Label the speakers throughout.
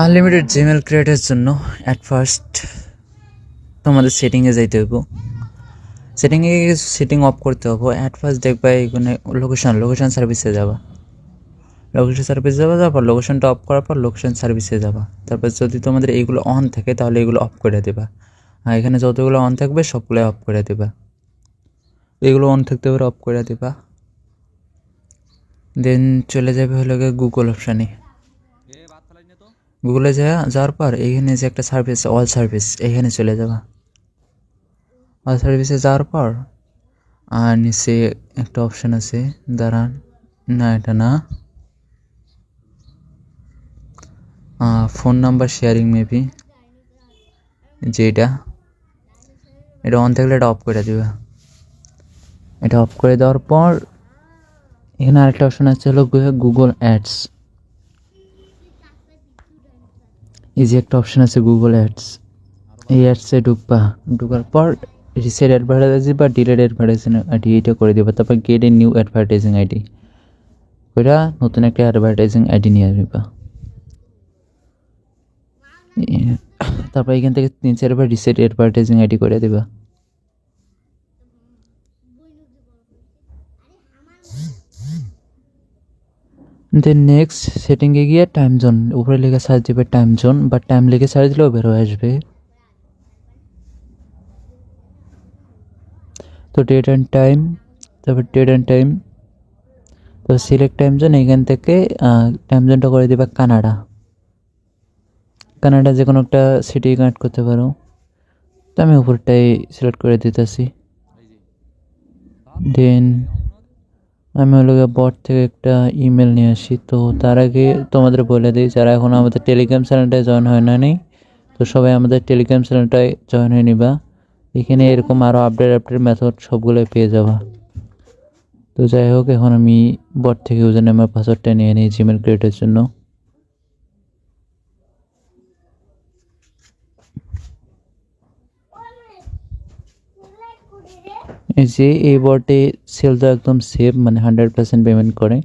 Speaker 1: Unlimited Gmail ক্রিয়েটের জন্য at first তোমাদের সেটিংয়ে যাইতে হইব। সেটিংয়ে কিছু সেটিং অফ করতে হবে। অ্যাট ফার্স্ট দেখবা এখানে লোকেশন সার্ভিসে যাবা। তারপর লোকেশনটা অফ করার পর লোকেশন সার্ভিসে যাবা। তারপর যদি তোমাদের এইগুলো অন থাকে তাহলে এগুলো অফ করে দেবা। আর এখানে যতগুলো অন থাকবে সবগুলো অফ করে দেবা। এগুলো অন থাকতে পারে অফ করে দেবা। দেন চলে যাবে হলো গিয়ে গুগল অপশানে। গুগলে যাওয়ার পর এইখানে যে একটা সার্ভিস অল সার্ভিস এখানে চলে যাবা। অল সার্ভিসে যাওয়ার পর আর নিচে একটা অপশান আছে, দাঁড়ান, না এটা না, ফোন নাম্বার শেয়ারিং মেবি, যেটা এটা অন থাকলে এটা অফ করে দেবে। এটা অফ করে দেওয়ার পর এখানে আরেকটা অপশান আছে হলো গুগল অ্যাডস। এই যে একটা অপশান আছে গুগল অ্যাডস, এই অ্যাডসে ঢুকার পর রিসেট অ্যাডভার্টাইজিং বা ডিলেট অ্যাডভার্টাইজিং আইডি এটা করে দেবে। তারপর gate a new advertising ID, ওইটা নতুন একটা অ্যাডভার্টাইজিং আইডি নিয়ে আসবা। তারপর এখান থেকে 3-4বার রিসেট অ্যাডভার্টাইজিং আইডি করে দেবা। দেন নেক্সট সেটিংয়ে গিয়ে টাইম জোন উপরে লিখে সার্চ দেবে, টাইম জোন বা টাইম লিখে সার্চ দিলেও বের হয়ে আসবে। তো ডেট অ্যান্ড টাইম, তারপর ডেট অ্যান্ড টাইম, তো সিলেক্ট টাইম জোন, এখান থেকে টাইম জোনটা করে দেবে কানাডা। কানাডা যে কোনো একটা সিটি কানেক্ট করতে পারো। তো আমি উপরটাই সিলেক্ট করে দিতেছি। দেন আমি হলো বট থেকে একটা ইমেল নিয়ে আসি। তো তার আগে তোমাদের বলে দিই, যারা এখন আমাদের টেলিগ্রাম চ্যানেলটায় জয়েন হয় না নেই, তো সবাই আমাদের টেলিগ্রাম চ্যানেলটায় জয়েন হয়ে নিবা। এখানে এরকম আরও আপডেট মেথড সবগুলোই পেয়ে যাবা। তো যাই হোক, এখন আমি বট থেকে ইউজার নেম আর পাসওয়ার্ডটা নিয়ে নিই জিমেল ক্রিয়েটের জন্য। এই যে এই বটে সেল তো একদম সেভ, মানে 100% পেমেন্ট করে।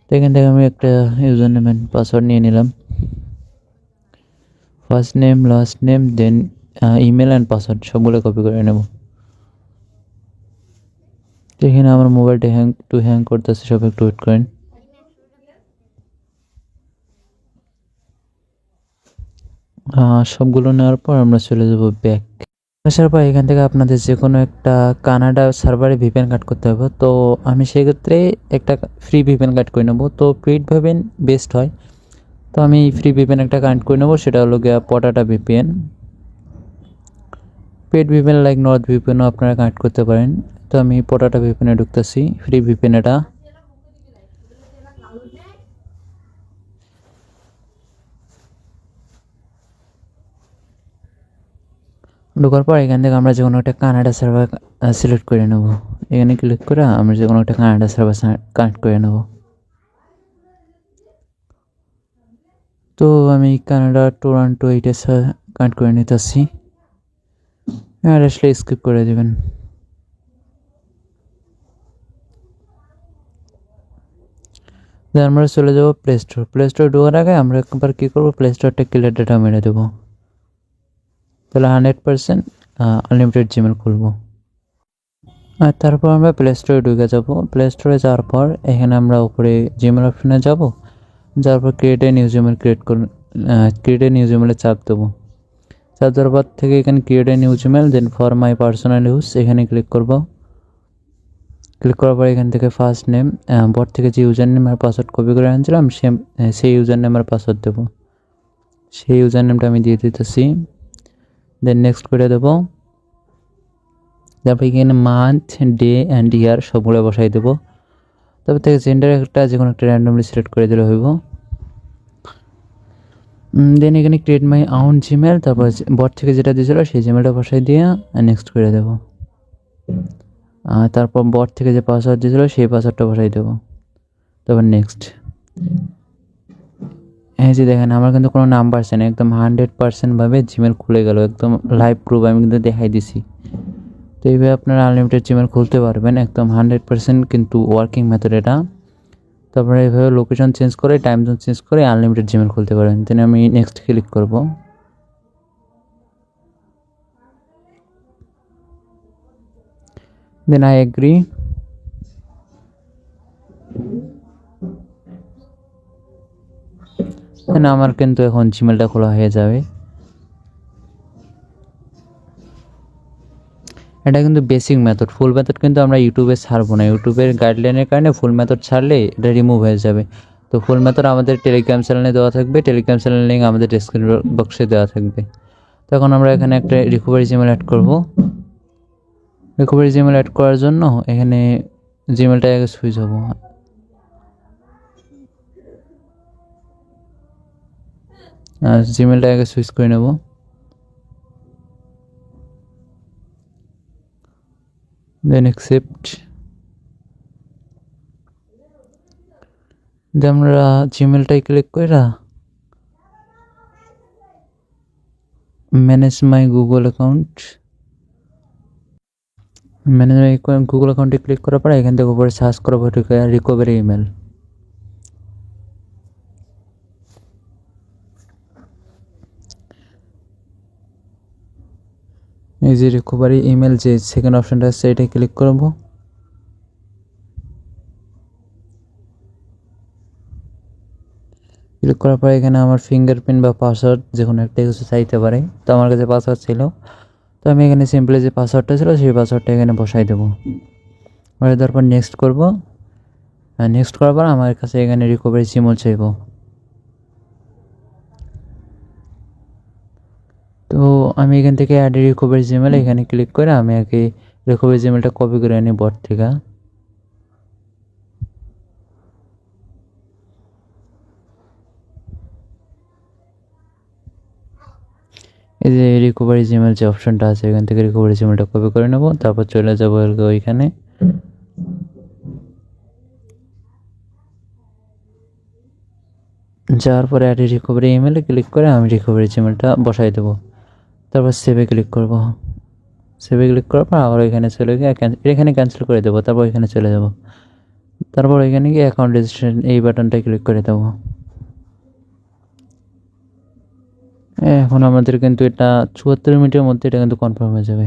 Speaker 1: তো এখান থেকে আমি একটা ইউজার নেম অ্যান্ড পাসওয়ার্ড নিয়ে নিলাম। First name, last name, then email and password সবগুলো কপি করে নেব। তো এখানে আমার মোবাইলটা হ্যাং করতেছে, সব একটু ওয়েট করেন। সবগুলো নেওয়ার পর আমরা চলে যাব ব্যাক। আসার পর এখান থেকে আপনাদের যে কোনো একটা কানাডা সার্ভারে ভিপিএন কাট করতে হবে। তো আমি সেক্ষেত্রে একটা ফ্রি ভিপিএন কাট করে নেবো। তো পেইড ভিপিএন বেস্ট হয়। তো আমি ফ্রি ভিপিএন একটা কানেক্ট করে নেবো, সেটা হলো গিয়া পটাটা VPN. Paid VPN like north ভিপিএনও আপনারা কানেক্ট করতে পারেন। তো আমি পটাটা ভিপিএনে ঢুকতেছি, ফ্রি ভিপিএন এটা। ঢোকার পর এখান থেকে আমরা যে কোনো একটা কানাডা সার্ভার সিলেক্ট করে নেব। এখানে ক্লিক করে আমরা যে কোনো একটা কানাডা সার্ভার কানেক্ট করে নেব। তো আমি কানাডা টরন্টো এইটা কানেক্ট করে নিতেছি, আর আসলে স্কিপ করে দেবেন। আমরা চলে যাবো প্লে স্টোর। প্লে স্টোর ঢোকার আগে আমরা একবার কী করবো, প্লে স্টোরটা ক্লিয়ার ডেটা মেরে দেবো। তাহলে 100% আনলিমিটেড জিমেল খুলবো। আর তারপর আমরা প্লে স্টোরে ঢুকে যাব। প্লে স্টোরে যাওয়ার পর এখানে আমরা উপরে জিমেল অপশনে যাব। যাওয়ার পর create a new Gmail create a new জিমেলে চাপ দেবো। চাপ দেওয়ার পর থেকে এখানে create a new Gmail, then for my personal use এখানে ক্লিক করব। ক্লিক করার পর এখান থেকে ফার্স্ট নেম, বট থেকে যে ইউজার নেম আর পাসওয়ার্ড কপি করে আনছিলাম সেই ইউজার নেম আর পাসওয়ার্ড দেবো। সেই ইউজার নেমটা আমি দিয়ে দিতেছি, দেন নেক্সট করে দেবো। তারপর এখানে মান্থ, ডে অ্যান্ড ইয়ার সবগুলো বসাই দেবো। তারপর থেকে জেন্ডার একটা যে কোনো একটা র্যান্ডমলি সিলেক্ট করে দিলে হইব। দেন এখানে ক্রিয়েট মাই আউন জিমেল, তারপর বট থেকে যেটা দিয়েছিল সেই জিমেলটা বসাই দিয়ে নেক্সট করে দেবো। তারপর বট থেকে যে পাসওয়ার্ড দিয়েছিল সেই পাসওয়ার্ডটা বসাই দেবো, তারপর নেক্সট। হ্যাঁ যে দেখেন আমার কিন্তু কোনো নাম্বার আছে না, একদম 100% ভাবে জিমেল খুলে গেল, একদম লাইভ প্রুফ আমি কিন্তু দেখাই দিছি। তো এইভাবে আপনারা আনলিমিটেড জিমেল খুলতে পারবেন, একদম 100% কিন্তু ওয়ার্কিং মেথড এটা। তারপরে এইভাবে লোকেশন চেঞ্জ করে টাইম জোন চেঞ্জ করে আনলিমিটেড জিমেল খুলতে পারেন। দেন আমি নেক্সট ক্লিক করব। Then I agree. দেন আমার কিন্তু এখন জিমেলটা খোলা হয়ে যাবে। এটা কিন্তু বেসিক মেথড, ফুল মেথড কিন্তু আমরা ইউটিউবে ছাড়বো না। ইউটিউবের গাইডলাইনের কারণে ফুল মেথড ছাড়লে এটা রিমুভ হয়ে যাবে। তো ফুল মেথড আমাদের টেলিগ্রাম চ্যানেলে দেওয়া থাকবে, টেলিগ্রাম চ্যানেল লিঙ্ক আমাদের ডেসক্রিপশন বক্সে দেওয়া থাকবে। তখন আমরা এখানে একটা রিকভারি জিমেল অ্যাড করব। রিকভারি জিমেল অ্যাড করার জন্য এখানে জিমেলটা আগে সুইচ হবো। জিমেলটা আগে সুইচ করে নেব। দেন অ্যাকসেপ্ট। দেন আমরা জিমেলটাই ক্লিক করে ম্যানেজ মাই গুগল অ্যাকাউন্ট। ম্যানেজ মাই গুগল অ্যাকাউন্টে ক্লিক করার পরে এখান থেকে উপরে সার্চ করবো রিকভারি ইমেল। এই যে রিকভারি ইমেল যে সেকেন্ড অপশনটা আছে এটাই ক্লিক করব। ক্লিক করার পরে এখানে আমার ফিঙ্গারপ্রিন্ট বা পাসওয়ার্ড যে কোনো একটা কিছু চাইতে পারে। তো আমার কাছে পাসওয়ার্ড ছিল, তো আমি এখানে সিম্পলি যে পাসওয়ার্ডটা ছিল সেই পাসওয়ার্ডটা এখানে বসাই দেবো। বসাই দেওয়ার পর নেক্সট করব। নেক্সট করার পর আমার কাছে এখানে রিকভারি জিমেল চাইব। তো আমি এখান থেকে অ্যাড রিকভারি জিমেল এখানে ক্লিক করে আমি আগে রিকভারি জিমেলটা কপি করে আনি বট থেকে। এই যে রিকভারি জিমেল যে অপশনটা আছে এখান থেকে রিকভারি জিমেলটা কপি করে নেব। তারপর চলে যাবো ওইখানে। যাওয়ার পরে অ্যাড রিকভারি ইমেলে ক্লিক করে আমি রিকভারি জিমেলটা বসাই দেবো। তারপর সেভে ক্লিক করব। সেভে ক্লিক করার পর আবার এখানে চলে গিয়ে এখানে ক্যান্সেল করে দেবো। তারপর এখানে চলে যাব। তারপর এখানে গিয়ে অ্যাকাউন্ট রেজিস্ট্রেশন এই বাটনটা ক্লিক করে দেবো। এখন আমাদের কিন্তু এটা ৭৪ মিনিটের মধ্যে এটা কিন্তু কনফার্ম হয়ে যাবে।